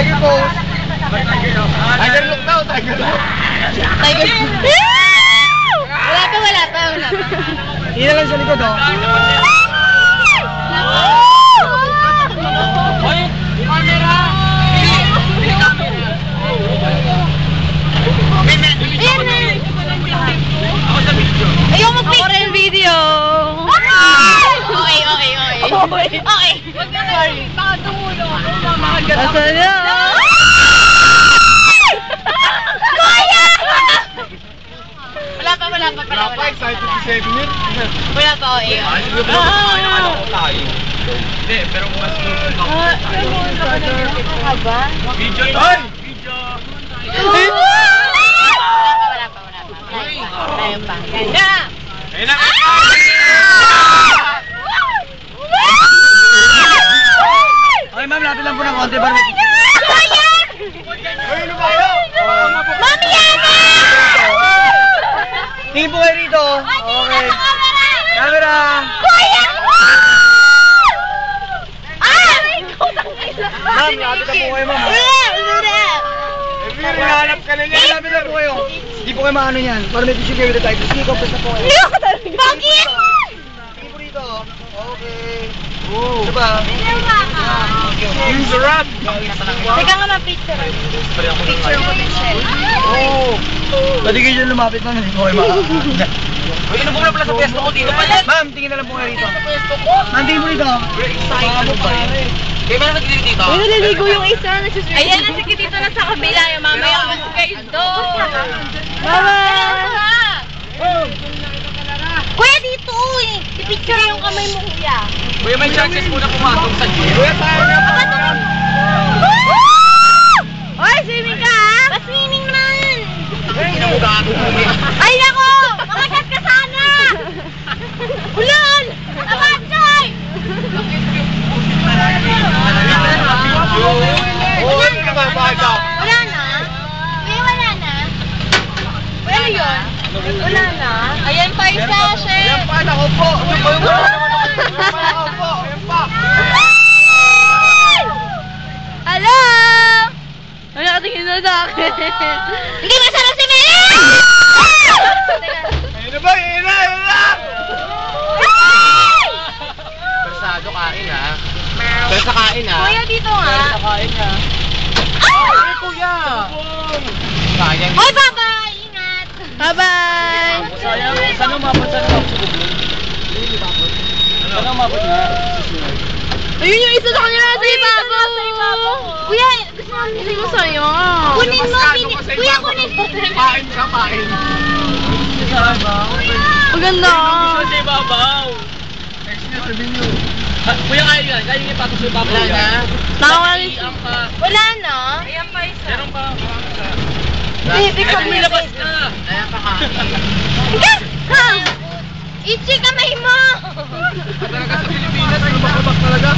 Tiger pose. Tiger look daw, tiger look. Tiger. Wala pa. Hindi na lang sa likod, oh. Ayaw mag-picture video. Okay. Wag na sorry. Baka tumulo. Asa niya? Kuya! Wala pa. Excited to 7 minutes. Wala pa, okay. Hindi, pero mas Haba? video yun! Ay! Wala pa. Tayo pa. Ganda! Ayun na! Okay, ma'am, lapit lang po ng konti para may Kuya! Ay, ano ba kayo? Mami, Yana! Tingin po kayo rito. Okay. Camera! Kuya! Ma'am, lapit lang po kayo, ma'am. Hinahanap ka na niya. Lapit lang po kayo. Hindi po kayo maano yan. Para may picture kayo with the title. Sige, compress na po kayo. Bakit? Tingin po rito. Okay. Ito ba? Yung sarap! Teka nga ma-picture. Picture ko din siya. Pwede kayo dyan lumapit na. Hindi po kayo makakakita. Uy, ano muna pala sa pwesto ko dito pala? Ma'am, tingin na lang po kayo rito. Ma'am, tingin po rito. Ano ba? Kayo ba nagdito dito? Naliligo yung isa. Ayan, nasa dito na sa kabila. Yung mamaya ako kayo doon. Mama! Kuya, dito eh. I-picture yung kamay mo, kuya. Kuya, may chances muna pumatong sa gym. Kuya, tayo na. Oy, swimming ka ha? Pa-swimming naman. Hindi na mo gaano kami. Ay, nako! Makagat ka sana! Ulan! Amatay! Wala na? Kuya, wala na? Wala yun? Wala na? Ayan pa isa, chef! Ayan pa, nako po. Nako po. Ayan pa. Hello! Ano nakatingin na sa akin? Hindi masarap si Mela! Ayun na ba? Ayun na! Persado kain ha. Persa kain ha. Kuya, dito nga. Kain niya. Ay, kuya! Sayang. Hoy, bye-bye! Ingat! Bye-bye! Sayang, saan umabot sa loob sa kublo? Saan umabot nga? Ayun yung isa sa kanila sa ibabaw! Kuya, gusto namin hindi mo sa'yo. Kunin mo, kuya, kunin mo. Pain ka, pain. Maganda. Gusto sa ibabaw. Next niya, sabihin niyo. Kuya, kaya yung ipatos sa ibabaw. Wala na. Nakawalis. Wala na? Ayan pa isa. Meron pa. Baby, kami. Labas na. Ayan pa ka. Ha! Ichi kamay mo! Talaga sa Pilipinas, lubak-lubak talaga.